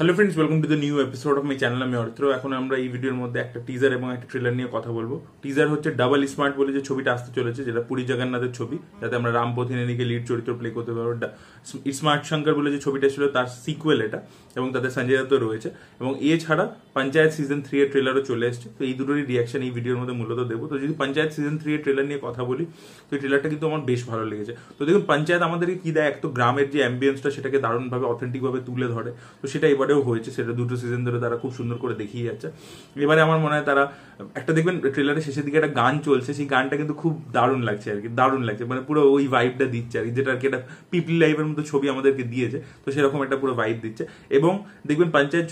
Hello friends, welcome to the new episode of my channel. আমি অর্থ। এখন আমরা এই ভিডিওর মধ্যে একটা টিজার এবং একটা ট্রেলার নিয়ে কথা বলবো। টিজার হচ্ছে ডাবল স্মার্ট বলে যে ছবিটা আসতে চলেছে, যেটা পুরী জগন্নাথের ছবি, যাতে আমরা রাম পথিনেনিকে লিড চরিত্র প্লে করতে পারবো। স্মার্ট শঙ্কর বলে যে ছবিটা ছিল তার সিকুয়েল এটা, এবং তাদের সঞ্জয় দত্ত রয়েছে। এবং এছাড়া পঞ্চায়েত সিজন 3 এর ট্রেলারও চলে এসেছে। তো এই দুটোরই রিয়াকশন এই ভিডিওর মধ্যে মূলত দেবো। তো যদি পঞ্চায়েত সিজন 3 এর ট্রেলার নিয়ে কথা বলি, তো এই ট্রেলারটা কিন্তু আমার বেশ ভালো লেগেছে। তো দেখুন, পঞ্চায়েত আমাদেরকে কি দেয়, এক তো গ্রামের যে অ্যাম্বিয়েন্সটা সেটাকে দারুণভাবে অথেন্টিকভাবে তুলে ধরে। তো সেটা এবারেও হয়েছে, সেটা দুটো সিজন ধরে তারা খুব সুন্দর করে দেখিয়ে যাচ্ছে। এবারে আমার মনে হয় তারা একটা দেখবেন ট্রেলারের শেষের দিকে একটা গান চলছে, সেই গানটা কিন্তু খুব দারুণ লাগছে আর কি, দারুণ লাগছে, মানে পুরো ওই ভাইবটা দিচ্ছে আর কি, যেটা আর কি একটা পিপল লাইফের মতো ছবি আমাদেরকে দিয়েছে। তো সেরকম একটা পুরো ভাইব দিচ্ছে। এবং দেখবেন পঞ্চায়েত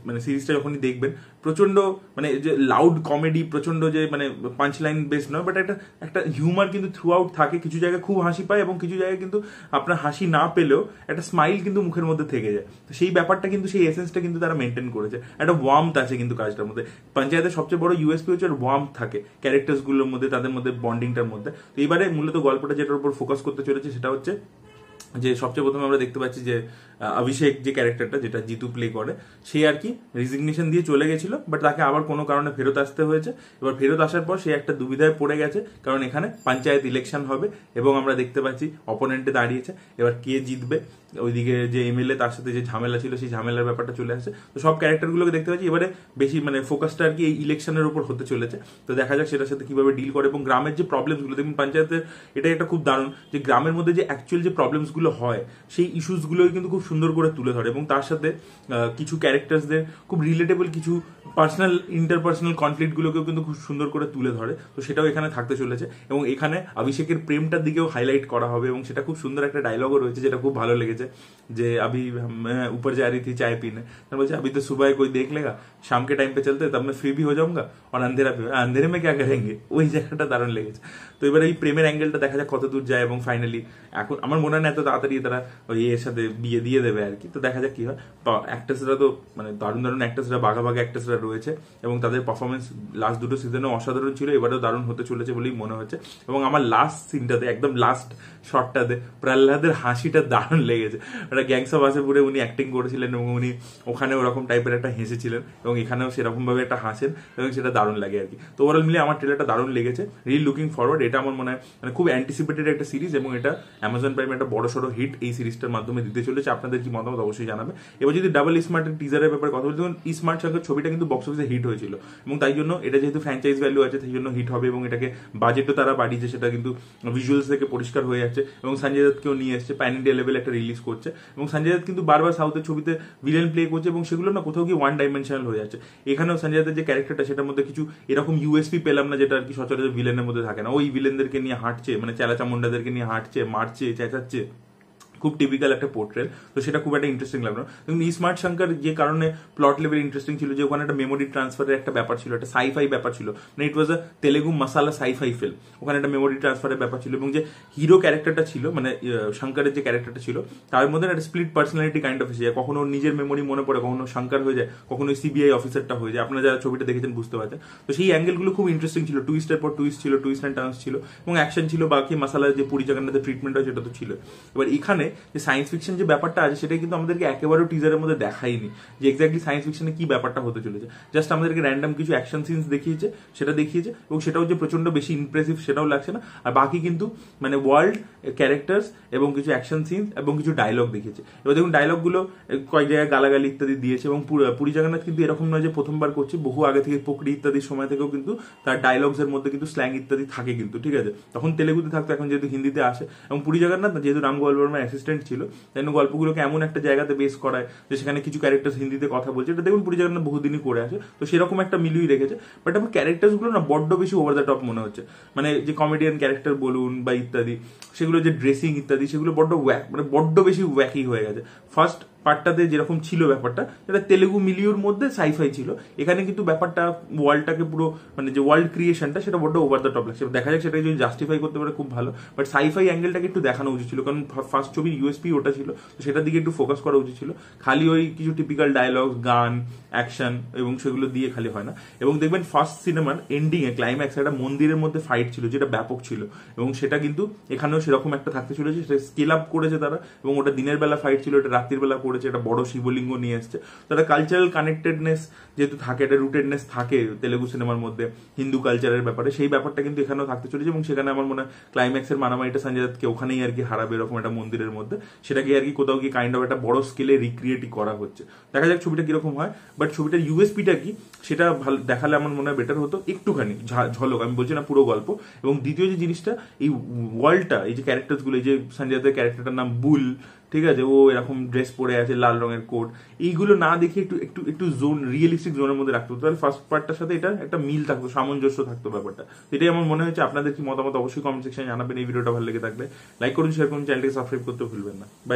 মানে সিরিজটা যখনই দেখবেন, প্রচন্ড মানে যে লাউড কমেডি, প্রচন্ড যে মানে পাঞ্চ লাইন বেস নয়, বাট একটা একটা হিউমার কিন্তু থ্রু আউট থাকে। কিছু জায়গায় খুব হাসি পায় এবং কিছু জায়গায় কিন্তু আপনার হাসি না পেলেও একটা স্মাইল কিন্তু মুখের মধ্যে থেকে যায়। তো সেই ব্যাপারটা কিন্তু, সেই এসেন্সটা কিন্তু তারা মেনটেন করেছে। একটা ওয়ার্মথ আছে কিন্তু কাজটার মধ্যে। পঞ্চায়েতের সবচেয়ে বড় ইউএসপি হচ্ছে ওয়ার্মথ থাকে ক্যারেক্টার্স গুলোর মধ্যে, তাদের মধ্যে বন্ডিংটার মধ্যে। তো এবারে মূলত গল্পটা যেটার উপর ফোকাস করতে চলেছে সেটা হচ্ছে যে সবচেয়ে প্রথমে আমরা দেখতে পাচ্ছি যে অভিষেক যে ক্যারেক্টারটা, যেটা জিতু প্লে করে, সে আর কি রেজিগনেশন দিয়ে চলে গেছিল, বাট তাকে আবার কোনো কারণে ফেরত আসতে হয়েছে। এবার ফেরত আসার পর সে একটা দুবিধায় পড়ে গেছে, কারণ এখানে পঞ্চায়েত ইলেকশন হবে এবং আমরা দেখতে পাচ্ছি অপোনেন্টে দাঁড়িয়েছে। এবার কে জিতবে, ওইদিকে যে এমএলএ তার সাথে যে ঝামেলা ছিল, সেই ঝামেলার ব্যাপারটা চলে আসছে। তো সব ক্যারেক্টারগুলোকে দেখতে পাচ্ছি এবারে বেশি মানে ফোকাসটা আর কি এই ইলেকশনের উপর হতে চলেছে। তো দেখা যাক সেটার সাথে কিভাবে ডিল করে। এবং গ্রামের যে প্রবলেমসগুলো দেখুন পঞ্চায়েতের, এটা একটা খুব দারুণ যে গ্রামের মধ্যে যে অ্যাকচুয়াল যে প্রবলেমসগুলো হয়, সেই ইস্যুসগুলোই কিন্তু খুব সুন্দর করে তুলে ধরে। এবং তার সাথে কিছু ক্যারেক্টার্সদের খুব রিলেটেবল কিছু পার্সোনাল ইন্টারপার্সোনাল কনফ্লিক্টগুলোকেও কিন্তু খুব সুন্দর করে তুলে ধরে। তো সেটাও এখানে থাকতে চলেছে। এবং এখানে অভিষেকের প্রেমটার দিকেও হাইলাইট করা হবে, এবং সেটা খুব সুন্দর একটা ডায়লগও রয়েছে, যেটা খুব ভালো লেগেছে। যে अभी मैं ऊपर जा रही थी चाय पीने, तो बोलছে अभी तो सुबह कोई देख लेगा, शाम के टाइम पे चलते तब मैं फ्री भी हो जाऊंगा और अंधेरा भी, अंधेरे में क्या करेंगे, ওই জায়গাটা দারুণ লেগেছে। তো এবার এই প্রেমের অ্যাঙ্গেলটা দেখা যাক কত দূর যায়। এবং ফাইনালি এখন আমার মনে হয় না এত তাড়াতাড়ি তারা ওই এর সাথে বিয়ে দিয়ে দেবে আর কি। তো দেখা যাক কি হয়। অ্যাক্ট্রেসরা তো মানে দারুণ দারুণ অ্যাক্ট্রেসরা, বাঘা বাঘা অ্যাক্ট্রেসরা রয়েছে, এবং তাদের পারফরমেন্স লাস্ট দুটো সিজনে অসাধারণ ছিল, এবারেও দারুণ হতে চলেছে বলেই মনে হচ্ছে। এবং আমার লাস্ট সিনটাতে, একদম লাস্ট শটটাতে প্রহ্লাদের হাসিটা দারুণ লেগেছে। একটা গ্যাংস অফ ওয়াসেপুরে উনি অ্যাক্টিং করেছিলেন, এবং উনি ওখানে ওরকম টাইপের একটা হেসেছিলেন, এবং এখানেও সেরকম ভাবে একটা হাসেন, এবং সেটা দারুণ লাগে আর কি। তো ওভারঅল মিলে আমার ট্রেলারটা দারুণ লেগেছে। Really looking forward. এটা আমার মনে হয় মানে খুব অ্যান্টিসিপেটেড একটা সিরিজ, এবং এটা অ্যামাজন প্রাইমে একটা বড় সড়ো হিট এই সিরিজটার মাধ্যমে দিতে চলেছে। আপনাদের কি মতামত অবশ্যই জানাবে। এবার যদি ডাবল স্মার্টের টিজারের ব্যাপারে কথা বলতে, স্মার্ট শঙ্কর ছবিটা কিন্তু বক্স অফিসে হিট হয়েছিল, এবং তাই জন্য এটা যেহেতু ফ্র্যাঞ্চাইজ ভ্যালু আছে, সেই জন্য হিট হবে। এবং এটাকে বাজেটও তারা বাড়িয়েছে, সেটা কিন্তু ভিজুয়ালস থেকে পরিষ্কার হয়ে যাচ্ছে। এবং সঞ্জয় দত্তকেও নিয়ে এসছে, প্যান ইন্ডিয়া লেভেল একটা রিলিজ করছে। এবং সঞ্জয় দত্ত কিন্তু বারবার সাউথের ছবিতে ভিলেন প্লে করছে, এবং সেগুলো না কোথাও কি ওয়ান ডাইমেনশনাল হয়ে যাচ্ছে। এখানেও সঞ্জয় দত্তের যে ক্যারেক্টারটা, সেটার মধ্যে কিছু এরকম ইউএসপি পেলাম না, যেটা আর কি সচরাচর ভিলেনের মধ্যে থাকে না। ওই ভিলেনদেরকে নিয়ে হাঁটছে, মানে চালাচামুন্ডাদেরকে নিয়ে হাঁটছে, মারছে, চেঁচাচ্ছে, খুব টিপিক্যাল একটা পোর্ট্রেল। তো সেটা খুব একটা ইন্টারেস্টিং লাগলো। কিন্তু স্মার্ট শঙ্কর যে কারণে প্লট লেভেল ইন্টারেস্টিং ছিল, যে ওখানে একটা মেমোরি ট্রান্সফারের একটা ব্যাপার ছিল, একটা সাইফাই ব্যাপার ছিল, মানে ইট ওয়াজ আ তেলেগু মাসালা সাইফাই ফিল্ম। ওখানে একটা মেমোরি ট্রান্সফারের ব্যাপার ছিল, এবং যে হিরো ক্যারেক্টারটা ছিল, মানে শঙ্করের যে ক্যারেক্টারটা ছিল, তার মধ্যে একটা স্প্লিট পার্সোনালিটি কাইন্ড অফ এসে যায়। কখনো নিজের মেমোরি মনে পড়ে, কখনো শঙ্কর হয়ে যায়, কখনো সিবিআই অফিসারটা হয়ে যায়। আপনারা যারা ছবিটা দেখেছেন বুঝতে পারছেন। তো সেই অ্যাঙ্গেলগুলো খুব ইন্টারেস্টিং ছিল। টুইস্টের পর টুইস্ট ছিল, টুইস্ট অ্যান্ড টার্নস ছিল, এবং অ্যাকশন ছিল। বাকি মাসালার যে পুরী জগন্নাথের ট্রিটমেন্ট হয় সেটা তো ছিল। এবার এখানে যে সায়েন্স ফিকশন যে ব্যাপারটা আছে, সেটা কিন্তু আমাদেরকে একেবারেও টিজারের মধ্যে দেখাইনি, যে এক্স্যাক্টলি সায়েন্স ফিকশনে কি ব্যাপারটা হতে চলেছে। জাস্ট আমাদেরকে র্যান্ডম কিছু অ্যাকশন সিনস দেখিয়েছে, সেটা দেখিয়েছে, এবং সেটাও যে প্রচন্ড বেশি ইমপ্রেসিভ সেটাও লাগছে না। আর বাকি কিন্তু মানে ওয়ার্ল্ড ক্যারেক্টার্স এবং কিছু অ্যাকশন সিনস এবং কিছু ডায়লগ দেখিয়েছে। এবার দেখুন ডায়লগগুলো কয়েক জায়গায় গালাগালি ইত্যাদি দিয়েছে, এবং পুরী জগন্নাথ কিন্তু এরকম নয় যে প্রথমবার করছে, বহু আগে থেকে পকড়ি ইত্যাদির সময় থেকেও কিন্তু তার ডায়লগস এর মধ্যে কিন্তু স্ল্যাং ইত্যাদি থাকে কিন্তু, ঠিক আছে। তখন তেলেগুতে থাকতো, এখন যেহেতু হিন্দিতে আসে। এবং পুরী জগন্নাথ যেহেতু রাম গোপাল বর্মার অ্যাসিস্ট্যান্ট ছিল, তাই জন্য গল্পগুলোকে এমন একটা জায়গাতে বেস করায় যে সেখানে কিছু ক্যারেক্টার হিন্দিতে কথা বলছে। এটা দেখুন পুরী জগন্নাথ বহুদিনই করে আসে, তো সেরকম একটা মিলিয়ে রেখেছে। বাট আমার ক্যারেক্টার্স গুলো না বড্ড বেশি ওভার দ্য টপ মনে হচ্ছে। মানে যে কমেডিয়ান ক্যারেক্টার বলুন বা ইত্যাদি, সেগুলো যে ড্রেসিং ইত্যাদি, সেগুলো বড্ড মানে বড্ড বেশি ওয়াকি হয়ে গেছে। ফার্স্ট পার্টটাতে যেরকম ছিল ব্যাপারটা, যেটা তেলেগু মিলিয়ুর মধ্যে সাইফাই ছিল, এখানে কিন্তু ব্যাপারটা ওয়ার্ল্ডটাকে পুরো মানে যে ওয়ার্ল্ড ক্রিয়েশনটা, সেটা বড্ড ওভার দ্য টপ লাগছে। দেখা যাক সেটাকে যদি জাস্টিফাই করতে পারে খুব ভালো। বাট সাইফাই অ্যাঙ্গেলটাকে একটু দেখানো উচিত ছিল, কারণ ফার্স্ট ছবির ইউএসপি ওটা ছিল, তো সেটার দিকে একটু ফোকাস করা উচিত ছিল। খালি ওই কিছু টিপিক্যাল ডায়লগ, গান, অ্যাকশন এবং সেগুলো দিয়ে খালি হয় না। এবং দেখবেন ফার্স্ট সিনেমার এন্ডিং এ ক্লাইম্যাক্স একটা মন্দিরের মধ্যে ফাইট ছিল যেটা ব্যাপক ছিল, এবং সেটা কিন্তু এখানেও সেরকম একটা থাকতে চলেছে, সেটা স্কেল আপ করেছে তারা, এবং ওটা দিনের বেলা ফাইট ছিল, এটা রাত্রির বেলা করেছে, একটা বড় শিবলিঙ্গ নিয়ে এসছে। তারা কালচারাল কানেক্টেডনেস যেহেতু থাকে, একটা রুটেডনেস থাকে তেলেগু সিনেমার মধ্যে হিন্দু কালচারের ব্যাপারে, সেই ব্যাপারটা কিন্তু এখানেও থাকতে চলেছে। এবং সেখানে আমার মনে হয় ক্লাইম্যাক্সের মারামারিটা সঞ্জয় দত্তকে ওখানেই আর কি হারাবে, এরকম একটা মন্দিরের মধ্যে, সেটাকে আর কি কোথাও কি কাইন্ড অফ একটা বড় স্কেলে রিক্রিয়েটই করা হচ্ছে। দেখা যাক ছবিটা কিরকম হয়, বাট ছবিটার ইউএসপিটা কি সেটা ভালো দেখালে আমার মনে হয় বেটার হতো একটুখানি ঝলক, আমি বলছি না পুরো গল্প। এবং দ্বিতীয় যে জিনিসটা, এই ওয়ার্ল্ডটা, এই যে ক্যারেক্টার গুলো, এই যে সঞ্জয় দত্তের ক্যারেক্টারটার নাম বুল, ঠিক আছে, ও এরকম ড্রেস পরে আছে, লাল রঙের কোট, এইগুলো না দেখে একটু একটু একটু জোন, রিয়েলিস্টিক জোনের মধ্যে রাখতে হতো, তাহলে ফার্স্ট পার্টটার সাথে এটা একটা মিল থাকতো, সামঞ্জস্য থাকতো ব্যাপারটা। এটাই আমার মনে হয়েছে। আপনাদের কি মতামত অবশ্যই কমেন্ট সেকশনে জানাবেন। এই ভিডিওটা ভালো লেগে থাকলে লাইক করুন, শেয়ার করুন, চ্যানেলটিকে সাবস্ক্রাইব করতে ভুলবেন না। বাই।